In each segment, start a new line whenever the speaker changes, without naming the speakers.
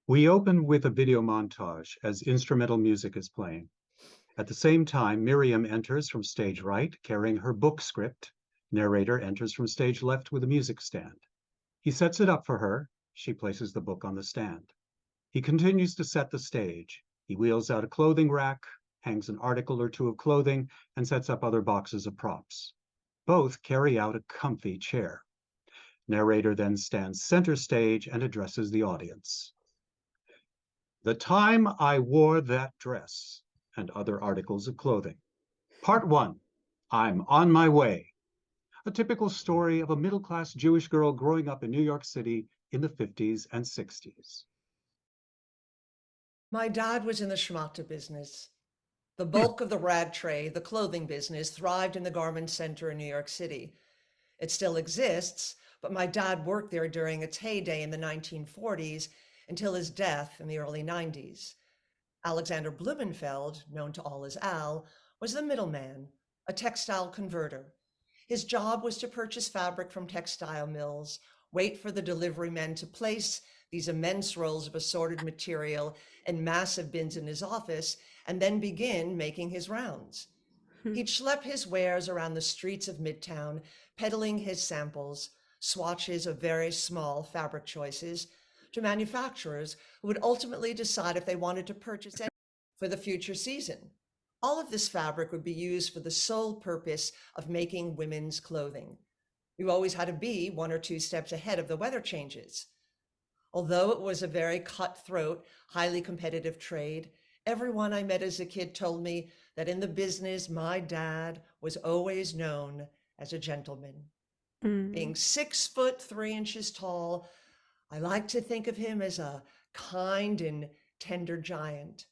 We open with a video montage as instrumental music is playing. At the same time, Miriam enters from stage right, carrying her book script. Narrator enters from stage left with a music stand. He sets it up for her. She places the book on the stand. He continues to set the stage. He wheels out a clothing rack, hangs an article or two of clothing, and sets up other boxes of props. Both carry out a comfy chair. Narrator then stands center stage and addresses the audience. The time I wore that dress and other articles of clothing. Part 1, I'm on my way. A typical story of a middle-class Jewish girl growing up in New York City in the 50s and 60s.
My dad was in the schmata business. The bulk of the rag trade, the clothing business, thrived in the garment center in New York City. It still exists, but my dad worked there during its heyday in the 1940s until his death in the early 90s. Alexander Blumenfeld, known to all as Al, was the middleman, a textile converter. His job was to purchase fabric from textile mills, wait for the delivery men to place these immense rolls of assorted material in massive bins in his office, and then begin making his rounds. He'd schlep his wares around the streets of Midtown, peddling his samples, swatches of very small fabric choices, to manufacturers who would ultimately decide if they wanted to purchase any for the future season. All of this fabric would be used for the sole purpose of making women's clothing. You always had to be 1 or 2 steps ahead of the weather changes. Although it was a very cutthroat, highly competitive trade, everyone I met as a kid told me that in the business, my dad was always known as a gentleman. Being 6'3" tall, I like to think of him as a kind and tender giant.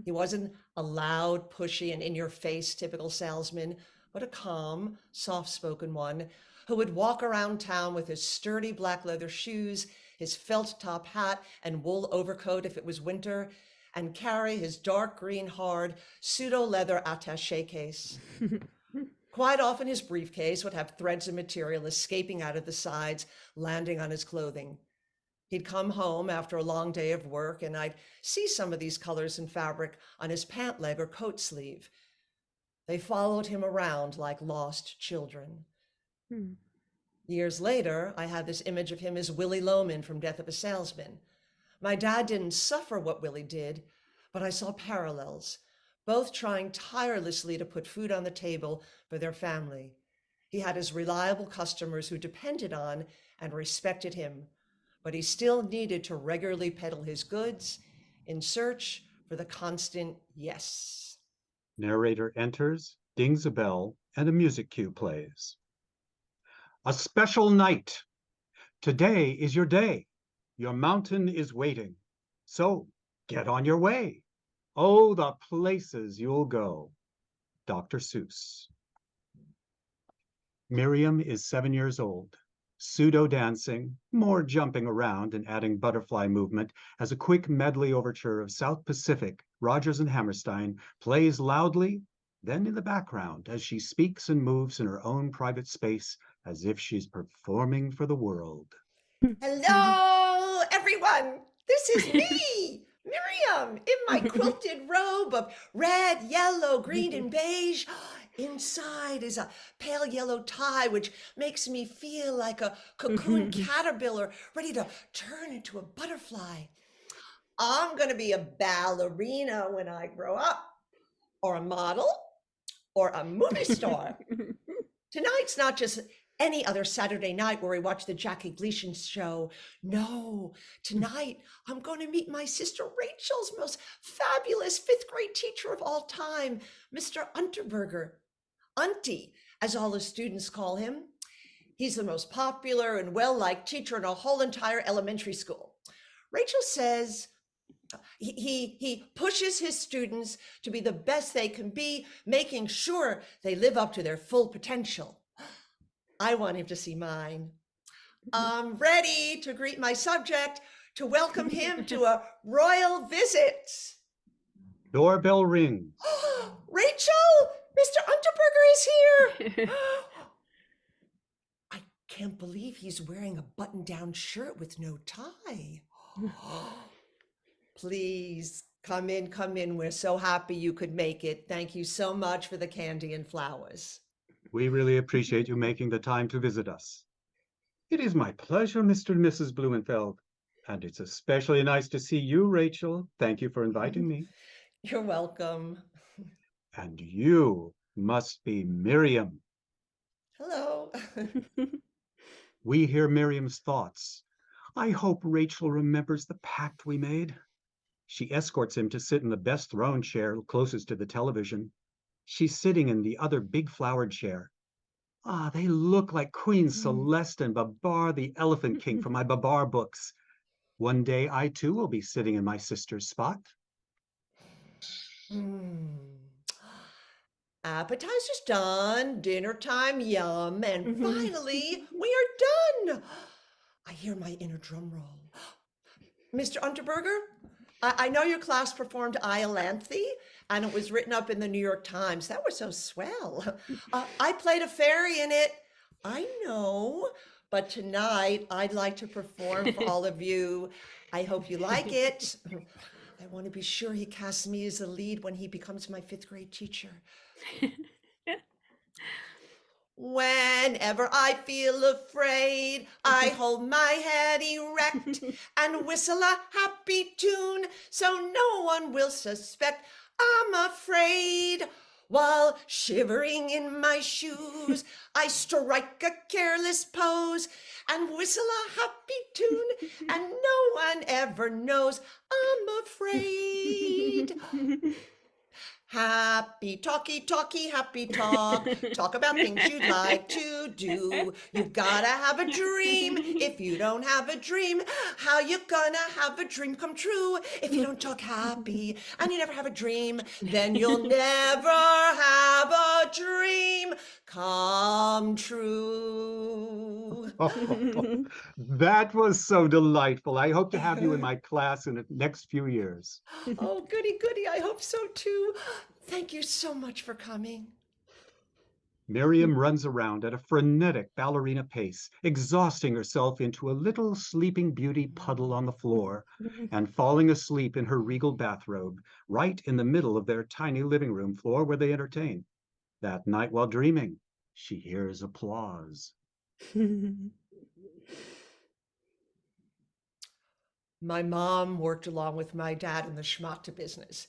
He wasn't a loud, pushy, and in-your-face typical salesman, but a calm, soft-spoken one who would walk around town with his sturdy black leather shoes, his felt top hat and wool overcoat if it was winter, and carry his dark green hard pseudo-leather attaché case. Quite often his briefcase would have threads of material escaping out of the sides, landing on his clothing. He'd come home after a long day of work, and I'd see some of these colors and fabric on his pant leg or coat sleeve. They followed him around like lost children. Years later, I had this image of him as Willie Loman from Death of a Salesman. My dad didn't suffer what Willie did, but I saw parallels, both trying tirelessly to put food on the table for their family. He had his reliable customers who depended on and respected him, but he still needed to regularly peddle his goods in search for the constant yes.
Narrator enters, dings a bell, and a music cue plays. A special night. Today is your day. Your mountain is waiting. So get on your way. Oh, the places you'll go. Dr. Seuss. Miriam is 7 years old. Pseudo-dancing, more jumping around and adding butterfly movement as a quick medley overture of South Pacific, Rodgers and Hammerstein, plays loudly, Then in the background, as she speaks and moves in her own private space, as if she's performing for the world.
Hello, everyone. This is me, Miriam, in my quilted robe of red, yellow, green, and beige. Inside is a pale yellow tie, which makes me feel like a cocoon caterpillar ready to turn into a butterfly. I'm going to be a ballerina when I grow up, or a model, or a movie star. Tonight's not just any other Saturday night where we watch the Jackie Gleason show. No, tonight I'm going to meet my sister Rachel's most fabulous fifth grade teacher of all time, Mr. Unterberger. Unty, as all the students call him. He's the most popular and well-liked teacher in a whole entire elementary school. Rachel says he pushes his students to be the best they can be, making sure they live up to their full potential. I want him to see mine. I'm ready to greet my subject, to welcome him to a royal visit.
Doorbell rings.
Rachel, Mr. Unterberger is here. I can't believe he's wearing a button-down shirt with no tie. Please come in, come in. We're so happy you could make it. Thank you so much for the candy and flowers.
We really appreciate you making the time to visit us. It is my pleasure, Mr. and Mrs. Blumenfeld. And it's especially nice to see you, Rachel. Thank you for inviting me.
You're welcome.
And you must be Miriam.
Hello.
We hear Miriam's thoughts. I hope Rachel remembers the pact we made. She escorts him to sit in the best throne chair closest to the television. She's sitting in the other big flowered chair. Ah, they look like Queen Celeste and Babar the Elephant King from my Babar books. One day I too will be sitting in my sister's spot.
Appetizer's done, dinner time, yum, and finally we are done. I hear my inner drum roll. Mr. Unterberger, I know your class performed Iolanthe, and it was written up in the New York Times. That was so swell. I played a fairy in it. I know, but tonight I'd like to perform for all of you. I hope you like it. I want to be sure he casts me as the lead when he becomes my fifth grade teacher. Whenever I feel afraid, I hold my head erect and whistle a happy tune so no one will suspect I'm afraid. While shivering in my shoes, I strike a careless pose and whistle a happy tune, and no one ever knows I'm afraid. Happy talky talky, happy talk. Talk about things you'd like to do. You gotta have a dream. If you don't have a dream, how you gonna have a dream come true? If you don't talk happy and you never have a dream, then you'll never have a dream come true.
That was so delightful. I hope to have you in my class in the next few years.
Oh, goody, goody. I hope so too. Thank you so much for coming.
Miriam runs around at a frenetic ballerina pace, exhausting herself into a little sleeping beauty puddle on the floor and falling asleep in her regal bathrobe, right in the middle of their tiny living room floor where they entertain. That night while dreaming, she hears applause.
My mom worked along with my dad in the schmata business.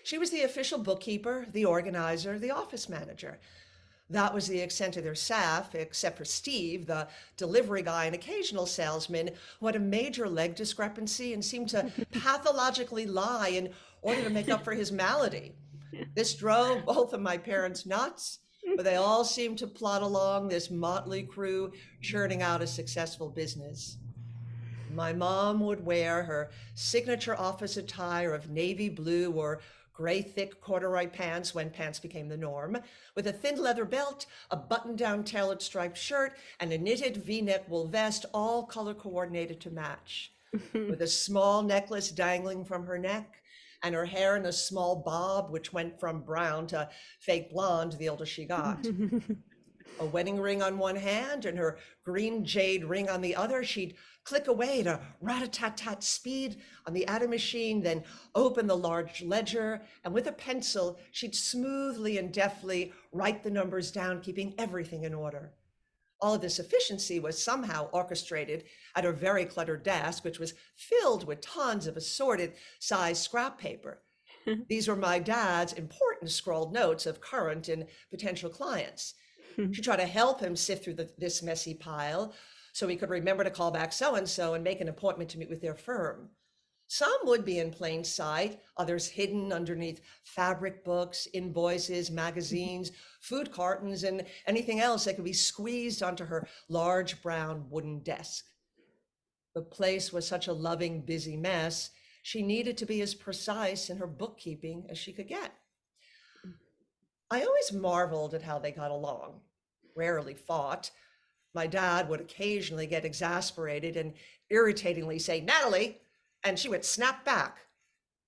She was the official bookkeeper, the organizer, the office manager. That was the extent of their staff, except for Steve, the delivery guy and occasional salesman who had a major leg discrepancy and seemed to pathologically lie in order to make up for his malady. This drove both of my parents nuts, but they all seemed to plod along, this motley crew churning out a successful business. My mom would wear her signature office attire of navy blue or gray thick corduroy pants when pants became the norm, with a thin leather belt, a button-down tailored striped shirt, and a knitted V-neck wool vest, all color coordinated to match. With a small necklace dangling from her neck, and her hair in a small bob, which went from brown to fake blonde the older she got. A wedding ring on one hand and her green jade ring on the other, she'd click away at a rat-a-tat-tat speed on the atom machine, then open the large ledger, and with a pencil, she'd smoothly and deftly write the numbers down, keeping everything in order. All of this efficiency was somehow orchestrated at her very cluttered desk, which was filled with tons of assorted size scrap paper. These were my dad's important scrawled notes of current and potential clients. She tried to help him sift through this messy pile so he could remember to call back so-and-so and make an appointment to meet with their firm. Some would be in plain sight, others hidden underneath fabric books, invoices, magazines, food cartons, and anything else that could be squeezed onto her large brown wooden desk. The place was such a loving, busy mess, she needed to be as precise in her bookkeeping as she could get. I always marveled at how they got along, rarely fought. My dad would occasionally get exasperated and irritatingly say, "Natalie," and she would snap back.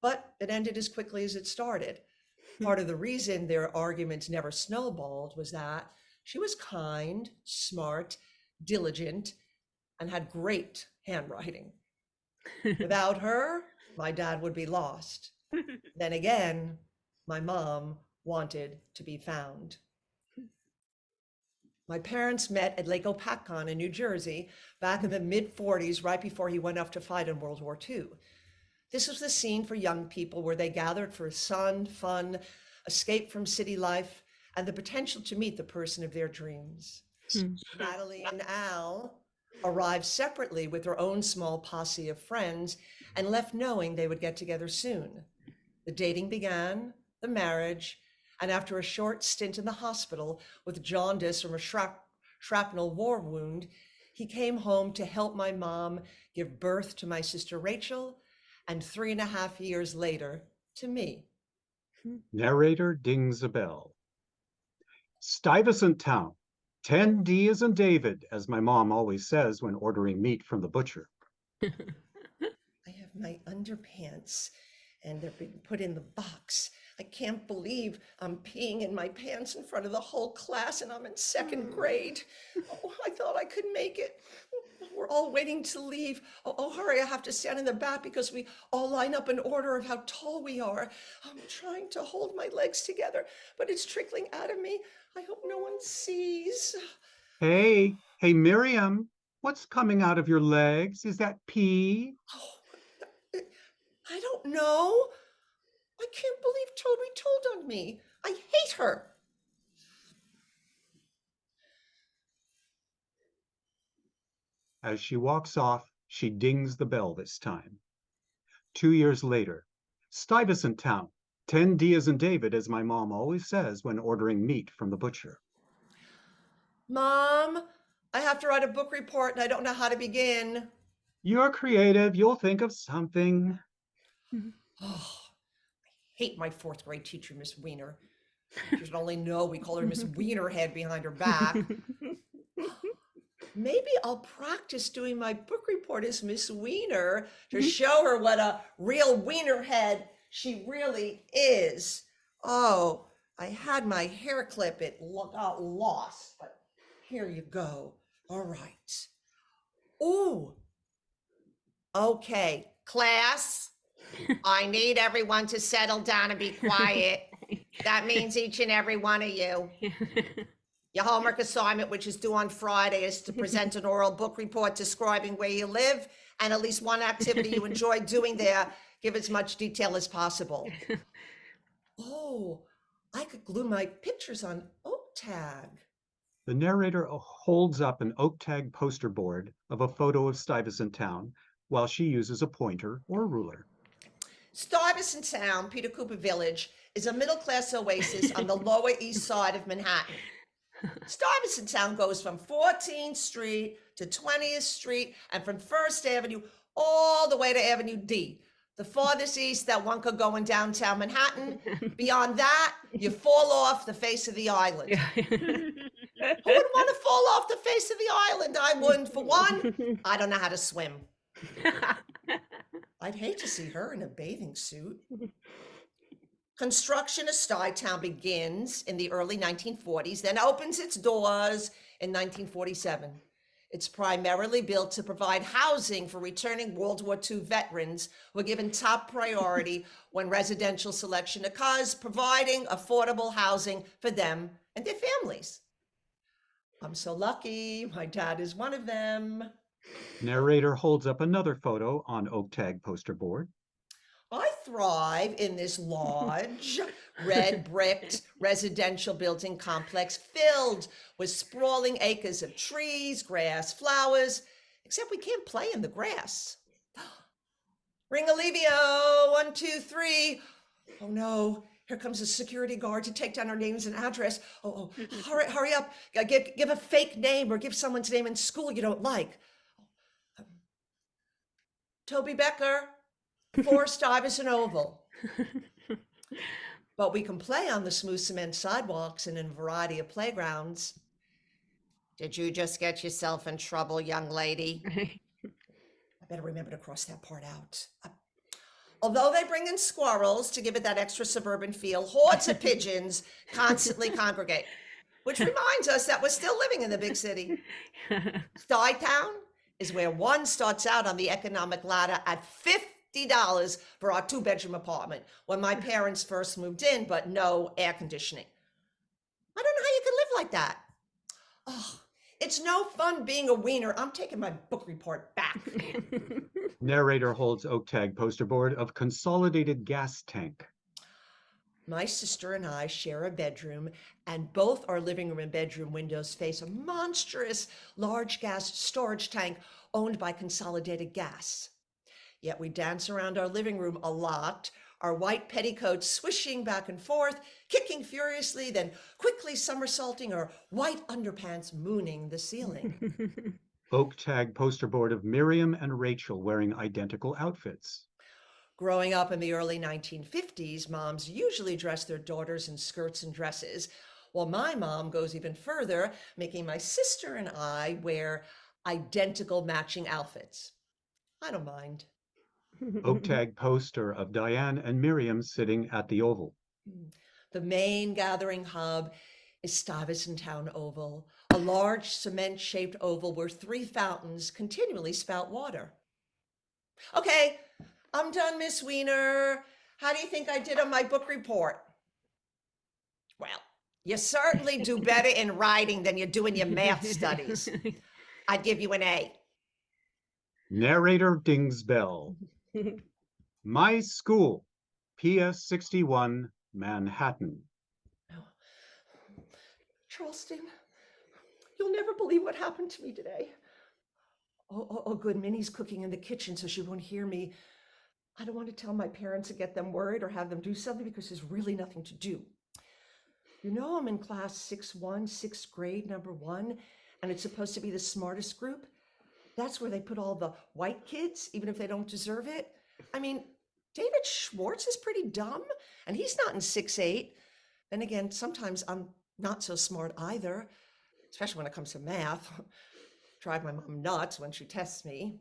But it ended as quickly as it started. Part of the reason their arguments never snowballed was that she was kind, smart, diligent, and had great handwriting. Without her, my dad would be lost. Then again, my mom wanted to be found. My parents met at Lake Opakon in New Jersey back in the mid-40s, right before he went off to fight in World War II. This was the scene for young people where they gathered for sun, fun, escape from city life, and the potential to meet the person of their dreams. Natalie and Al arrived separately with their own small posse of friends and left knowing they would get together soon. The dating began, the marriage, and after a short stint in the hospital with jaundice from a shrapnel war wound, he came home to help my mom give birth to my sister Rachel, and 3.5 years later, to me.
Narrator dings a bell. Stuyvesant Town. 10D as in David, as my mom always says when ordering meat from the butcher.
I have my underpants, and they're being put in the box. I can't believe I'm peeing in my pants in front of the whole class, and I'm in 2nd grade. Oh, I thought I could make it. We're all waiting to leave. Oh, hurry, I have to stand in the back because we all line up in order of how tall we are. I'm trying to hold my legs together, but it's trickling out of me. I hope no one sees.
Hey, Miriam, what's coming out of your legs? Is that pee?
Oh, I don't know. I can't believe Toby told on me. I hate her.
As she walks off, she dings the bell this time. 2 years later, Stuyvesant Town. 10D as in David, as my mom always says when ordering meat from the butcher.
Mom, I have to write a book report and I don't know how to begin.
You're creative. You'll think of something.
Oh, I hate my 4th grade teacher, Miss Wiener. You should only know we call her Miss Wienerhead behind her back. Maybe I'll practice doing my book report as Miss Wiener to show her what a real Wienerhead she really is. Oh, I had my hair clip, it got lost, but here you go. All right. Ooh. Okay, class, I need everyone to settle down and be quiet. That means each and every one of you. Your homework assignment, which is due on Friday, is to present an oral book report describing where you live and at least one activity you enjoy doing there. Give as much detail as possible. Oh, I could glue my pictures on oak tag.
The narrator holds up an oak tag poster board of a photo of Stuyvesant Town while she uses a pointer or ruler.
Stuyvesant Town, Peter Cooper Village, is a middle-class oasis on the Lower East Side of Manhattan. Stuyvesant Town goes from 14th Street to 20th Street and from First Avenue all the way to Avenue D, the farthest east that one could go in downtown Manhattan. Beyond that, you fall off the face of the island. Who would want to fall off the face of the island? I wouldn't. For one, I don't know how to swim. I'd hate to see her in a bathing suit. Construction of Stuytown begins in the early 1940s, then opens its doors in 1947. It's primarily built to provide housing for returning World War II veterans who are given top priority when residential selection occurs, providing affordable housing for them and their families. I'm so lucky. My dad is one of them.
Narrator holds up another photo on oak tag poster board.
I thrive in this large, red bricked residential building complex filled with sprawling acres of trees, grass, flowers, except we can't play in the grass. Ring Olivio, 1, 2, 3. Oh no, here comes a security guard to take down our names and address. Oh, hurry up. Give a fake name or give someone's name in school you don't like. Toby Becker, 4 Stuyvesant Oval. But we can play on the smooth cement sidewalks and in a variety of playgrounds. Did you just get yourself in trouble, young lady? I better remember to cross that part out. Although they bring in squirrels to give it that extra suburban feel, hordes of pigeons constantly congregate, which reminds us that we're still living in the big city. Stuytown is where one starts out on the economic ladder at $50 for our 2-bedroom apartment when my parents first moved in, but no air conditioning. I don't know how you can live like that. Oh, it's no fun being a wiener. I'm taking my book report back.
Narrator holds oak tag poster board of consolidated gas tank.
My sister and I share a bedroom, and both our living room and bedroom windows face a monstrous large gas storage tank owned by Consolidated Gas. Yet we dance around our living room a lot, our white petticoats swishing back and forth, kicking furiously, then quickly somersaulting, our white underpants mooning the ceiling.
Oak tag poster board of Miriam and Rachel wearing identical outfits.
Growing up in the early 1950s, moms usually dressed their daughters in skirts and dresses, while my mom goes even further, making my sister and I wear identical matching outfits. I don't mind.
Oak tag poster of Diane and Miriam sitting at the Oval.
The main gathering hub is Stuyvesant Town Oval, a large cement-shaped oval where 3 fountains continually spout water. Okay, I'm done, Miss Wiener. How do you think I did on my book report? Well, you certainly do better in writing than you do in your math studies. I'd give you an A.
Narrator dings bell. My school, PS 61, Manhattan.
Charleston, you'll never believe what happened to me today. Oh, good. Minnie's cooking in the kitchen so she won't hear me. I don't want to tell my parents and get them worried or have them do something because there's really nothing to do. You know, I'm in class 6-1, 6th grade, number 1, and it's supposed to be the smartest group. That's where they put all the white kids, even if they don't deserve it. I mean, David Schwartz is pretty dumb, and he's not in 6-8. Then again, sometimes I'm not so smart either, especially when it comes to math. Drive my mom nuts when she tests me.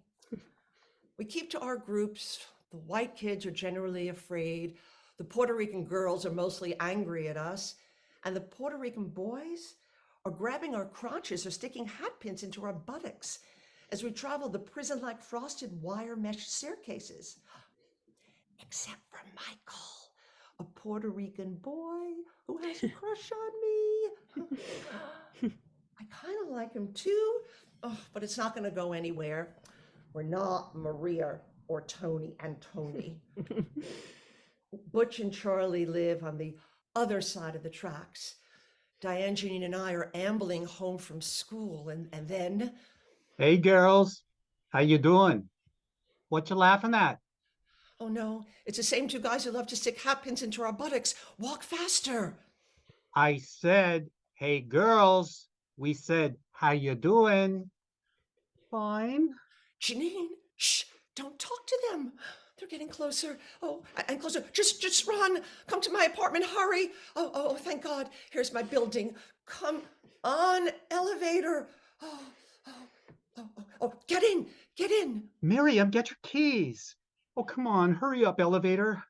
We keep to our groups. The white kids are generally afraid. The Puerto Rican girls are mostly angry at us. And the Puerto Rican boys are grabbing our crotches or sticking hat pins into our buttocks as we travel the prison-like frosted wire mesh staircases. Except for Michael, a Puerto Rican boy who has a crush on me. I kind of like him too, but it's not going to go anywhere. We're not Maria or Tony and Tony. Butch and Charlie live on the other side of the tracks. Diane, Janine, and I are ambling home from school, and then...
Hey, girls. How you doing? What you laughing at?
Oh, no. It's the same 2 guys who love to stick hat pins into our buttocks. Walk faster.
I said, hey, girls. We said, how you doing? Fine.
Janine, shh, don't talk to them. They're getting closer. Oh, and closer. Just run. Come to my apartment. Hurry. Oh, thank God. Here's my building. Come on, elevator. Oh, get in. Get in.
Miriam, get your keys. Oh, come on. Hurry up, elevator.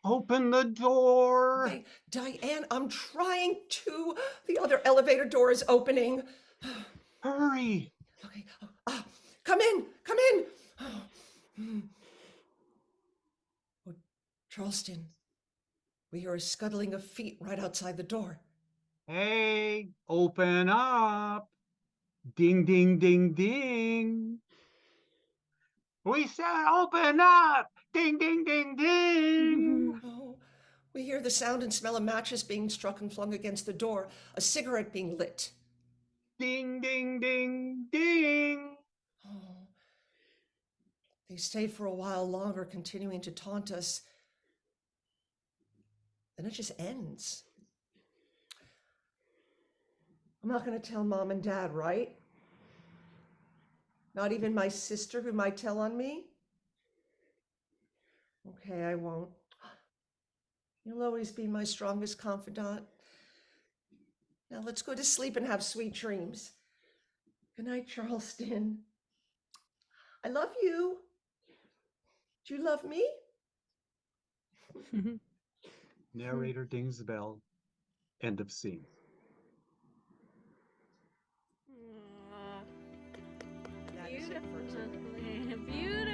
Open the door.
Okay, Diane, I'm trying to. The other elevator door is opening.
Hurry.
Okay, come in, come in. Oh, Charleston, we hear a scuttling of feet right outside the door.
Hey, open up. Ding, ding, ding, ding. We said open up. Ding, ding, ding, ding.
Oh, we hear the sound and smell of matches being struck and flung against the door, a cigarette being lit.
Ding, ding, ding, ding.
Oh, they stay for a while longer, continuing to taunt us. Then it just ends. I'm not going to tell mom and dad, right? Not even my sister who might tell on me? Okay, I won't. You'll always be my strongest confidant. Now let's go to sleep and have sweet dreams. Good night, Charleston. I love you. Do you love me?
Narrator dings the bell. End of scene.
That is it for tonight.
Beautiful.